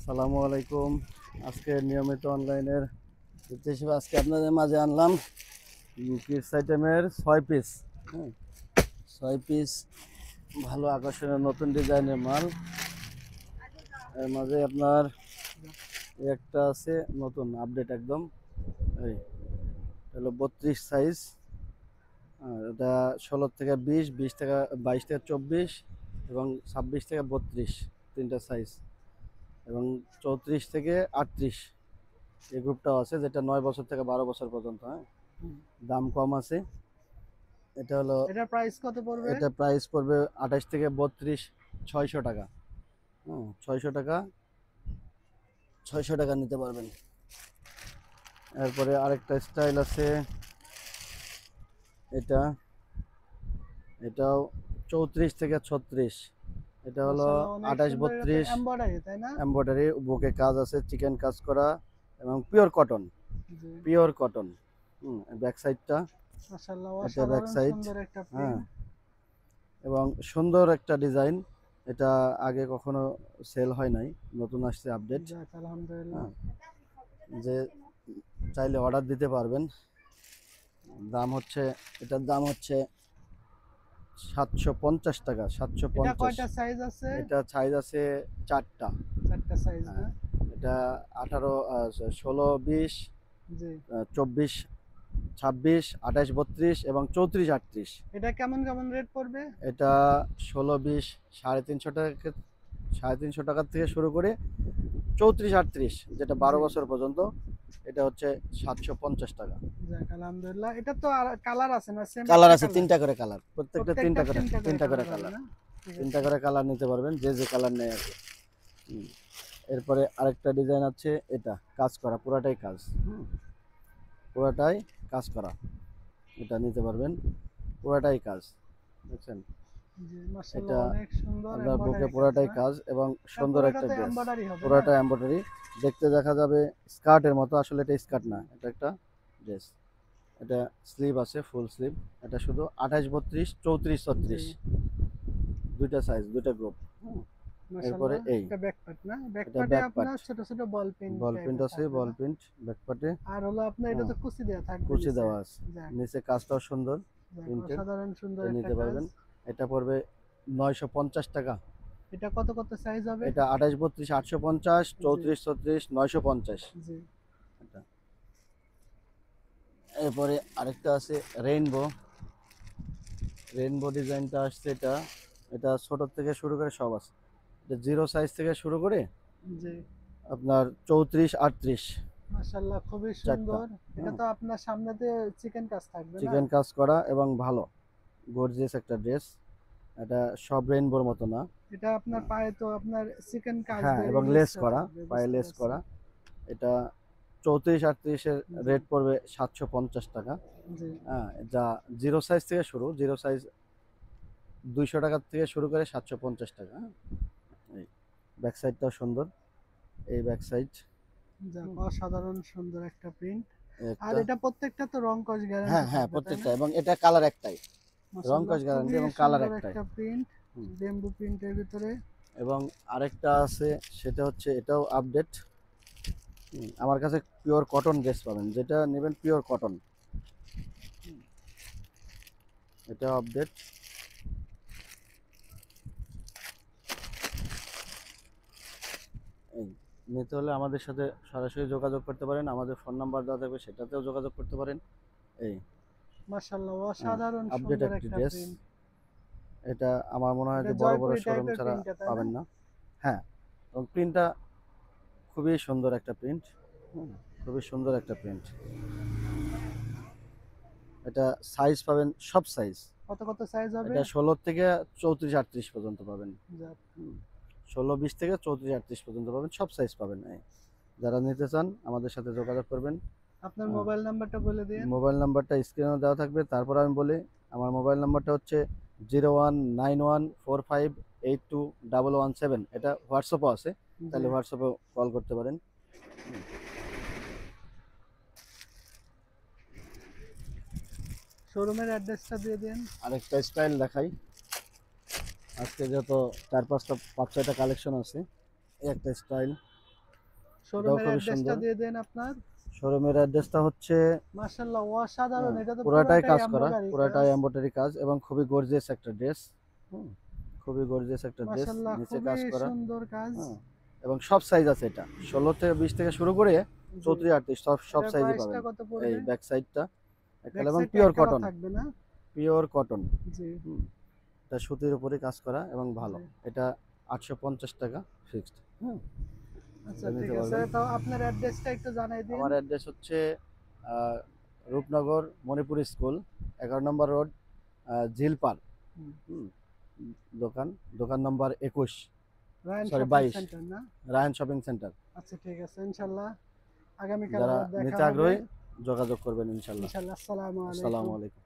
আসসালামু আলাইকুম। আজকে নিয়মিত অনলাইনের হিসেবে আজকে আপনাদের মাঝে আনলাম কিডস আইটেমের 6 পিস। হ্যাঁ, 6 পিস ভালো আকর্ষণীয় নতুন ডিজাইনের মাল। এর মাঝে আপনার একটা আছে নতুন আপডেট একদম, এই হলো 32 সাইজ। এটা 16 থেকে 20, 20 থেকে 22 থেকে 24 এবং 26 থেকে 32 তিনটা সাইজ, এবং 34 থেকে 38 এই গ্রুপটাও আছে, যেটা 9 বছর থেকে 12 বছর পর্যন্ত। হ্যাঁ, দাম কম আছে। এটা হলো, এটা প্রাইস কত পড়বে? এটা প্রাইস পড়বে 28 থেকে 32, 600 টাকা। হ্যাঁ, 600 টাকা, 600 টাকা নিতে পারবেন। এরপরে আরেকটা স্টাইল আছে, এটা এটাও 34 থেকে 36। এটা হলো মাশাআল্লাহ, অনেক 28, সুন্দর। এটা তো 32 এমব্রয়ডারি, তাই না? এমব্রয়ডারি, বুকে কাজ আছে, চিকেন কাজ করা এবং পিওর কটন। জি। Pure cotton. ব্যাক সাইডটা, মাশাআল্লাহ, এটা ব্যাক অসাধারণ সাইড। সুন্দর একটা হ্যাঁ, প্রিন্ট। এবং সুন্দর একটা ডিজাইন। এটা আগে কখনো সেল হয় নাই, নতুন আসছে আপডেট। যাক, আলহামদুলিল্লাহ। হ্যাঁ, যে চাইলে অর্ডার দিতে পারবেন। দাম হচ্ছে, এটার দাম হচ্ছে 750 টাকা। এটা 750। কয়টা সাইজ আছে? এটা সাইজ আছে 4টা। চারটা সাইজ না? হ্যাঁ, এটা 18, 16, 20, জি। 24, 26, 28, 32 এবং 34, 38। এটা কেমন কেমন রেট পড়বে? এটা 16, 20 350 টাকা, 350 টাকার থেকে শুরু করে 34, 38, যেটা 12 জি। বছর পর্যন্ত, এটা হচ্ছে 750 টাকা। যাক, আলহামদুলিল্লাহ। এটা তো আর কালার আছে না? সেম কালার একটা আছে কালার? 3টা করে কালার, প্রত্যেকটা প্রত্যেকটা 3টা করে, তিনটা করে 3টা করে কালার হবে কালার, না? ঠিক 3টা আছে। করে কালার নিতে পারবেন, যে যে কালার নেয় আর কি। হুম। এরপরে আরেকটা ডিজাইন আছে, এটা কাজ করা, পুরাটাই কাজ। পুরাটাই কাজ করা, এটা নিতে পারবেন, পুরাটাই কাজ। বুঝছেন? জি, এটা মাশাআল্লাহ, অনেক সুন্দর আপনার বুকে এমব্রয়ডারি কাজ পুরাটাই না? কাজ এবং এটা সুন্দর পুরোটা একটা তো ড্রেস। এমব্রয়ডারি হবে না? পুরাটা এমব্রয়ডারি, দেখতে দেখা যাবে স্কার্টের মতো, আসলে এটা স্কার্ট জি। না, এটা একটা ড্রেস। এটা স্লিভ আছে, ফুল স্লিভ। এটা শুধু 28, 32, 34, জি। 36 দুইটা সাইজ, দুইটা গ্রুপ। এরপরে মাশাআল্লাহ। এই, এটা ব্যাক পার্ট না? ব্যাক এটা পার্টে ব্যাক পার্ট, আপনার ছোট ছোট বল পিন বল প্রিন্ট টাইপের আছে, থাকবে বল না? প্রিন্ট ব্যাক পার্টে। আর হলো আপনার এটা হ্যাঁ, তো কুচি দেওয়া থাকবে কুচি নিচে। দেওয়া আছে, যাক, নিচে কাজটাও সুন্দর যাক, প্রিন্টের। অসাধারণ সুন্দর এটা একটা নিতে কাজ। পারবেন। এটা পড়বে 950 টাকা। এটা কত কত সাইজ হবে? এটা 28, 32, 850, জি। 34, 36, 950। জি। এটা, এরপরে আরেকটা আছে রেইনবো। রেইনবো ডিজাইনটা আসছে, এটা এটা ছোট থেকে শুরু করে সব আছে। এটা 0 সাইজ থেকে শুরু করে জি। আপনার 34, 38 মাশাআল্লাহ, খুবই চারটা। সুন্দর। এটা তো আপনার সামনেতে চিকেন কাজ থাকবে না? চিকেন কাজ করা এবং ভালো গর্জিয়াস একটা ড্রেস। এটা সব রেইনবোর মতো না। এটা আপনার পায়ে তো আপনার চিকেন কাজ হ্যাঁ, দিয়ে এবং লেস লেসটা করা, থাকবে, পায়ে বুঝতে লেস পারছি। করা। এটা 34, 38-এর জি। রেট পড়বে 750 টাকা। জি। হ্যাঁ, যা 0 সাইজ থেকে শুরু, 0 সাইজ 200 টাকা থেকে শুরু করে 750 টাকা। হ্যাঁ, এই ব্যাক সাইডটাও সুন্দর, এই ব্যাক সাইড যাক, অসাধারণ সুন্দর একটা প্রিন্ট। আর একটা। এটা প্রত্যেকটা তো রং কস হ্যাঁ গ্যারান্টি হ্যাঁ, থাকবে, তাই প্রত্যেকটা, না? এবং এটা কালার একটাই, রং মাশাআল্লাহ, কস গ্যারান্টি খুবই এবং কালার সুন্দর একটাই। একটা প্রিন্ট। হুম। বেম্বু প্রিন্টের ভিতরে। এবং আরেকটা আছে, সেটা হচ্ছে এটাও আপডেট। আমার কাছে পিওর কটন ড্রেস পাবেন, যেটা নেবেন পিওর কটন। এটা আপডেট। এই নিতে হলে আমাদের সাথে সরাসরি যোগাযোগ করতে পারেন, আমাদের ফোন নাম্বার দেওয়া থাকবে, সেটাতেও যোগাযোগ করতে পারেন। এই, মাশাআল্লাহ, হ্যাঁ, অসাধারণ আপডেট সুন্দর একটি একটা ড্রেস। প্রিন্ট। এটা আমার মনে হয় এটা যে বড় বড় জয়পুরি শোরুম টাইপের ছাড়া প্রিন্টটা, তাই না? পাবেন না। হ্যাঁ, এবং প্রিন্টটা খুবই সুন্দর একটা প্রিন্ট। খুবই সুন্দর একটা প্রিন্ট। এটা সাইজ পাবেন সব সাইজ। কত কত সাইজ হবে? এটা 16 থেকে 34, 38 পর্যন্ত পাবেন। যাক। 16, 20 থেকে 34, 38 পর্যন্ত পাবেন, সব সাইজ পাবেন। যারা নিতে চান আমাদের সাথে যোগাযোগ করবেন। আপনার মোবাইল নাম্বারটা বলে দিন। মোবাইল নাম্বারটা স্ক্রিনে দেওয়া থাকবে, তারপর আমি বলি। আমার মোবাইল নাম্বারটা হচ্ছে 019145821117। এটা হোয়াটসঅ্যাপও আছে, জি। তাহলে হোয়াটসঅ্যাপে কল করতে পারেন। শোরুমের অ্যাড্রেসটা দিয়ে দিন। আরেকটা স্টাইল দেখাই, আজকে যত 4, 5টা 5, 6টা কালেকশন আছে। এই একটা স্টাইল, শোরুমের খুবই অ্যাড্রেসটা সুন্দর। দিয়ে দেন আপনার। শোরুমের অ্যাড্রেসটা হচ্ছে মাশাআল্লাহ অসাধারণ, এটা তো পুরাটাই কাজ করা, এমব্রয়ডারি পুরাটাই কাজ। এমব্রয়ডারি কাজ এবং খুবই গর্জিয়াস একটা ড্রেস। খুবই গর্জিয়াস একটা ড্রেস, মাশাআল্লাহ নিচে খুবই কাজ করা। সুন্দর কাজ। হ্যাঁ, এবং সব সাইজ আছে, এটা 16 থেকে 20 থেকে শুরু করে জি। 34 38 সব এটার সাইজই প্রাইসটা পাবেন। কত এই পড়বে? ব্যাক সাইডটা ব্যাক এবং সাইডটা পিওর এক কালার কটন, থাকবে না? Pure cotton. জি। এটা সুতির উপরে কাজ করা এবং ভালো। জি। এটা 850 টাকা ফিক্সড। হুম, আচ্ছা এটা ঠিক নিতে আছে, পারবেন। তো আপনার অ্যাড্রেসটা একটু জানাই দিন। আমার অ্যাড্রেস হচ্ছে আহ, রূপনগর মণিপুর স্কুল, 11 নম্বর রোড, ঝিল পার্ক। হুম, হুম, দোকান দোকান নম্বর 21, রায়ান সরি শপিং 22, সেন্টার না? Rayan shopping centre. আচ্ছা ঠিক আছে, ইনশাল্লাহ আগামীকাল যারা আবার দেখা নিতে হবে। আগ্রহী যোগাযোগ করবেন ইনশাল্লাহ। ইনশাল্লাহ, আসসালামু আসসালামু আলাইকুম। আলাইকুম।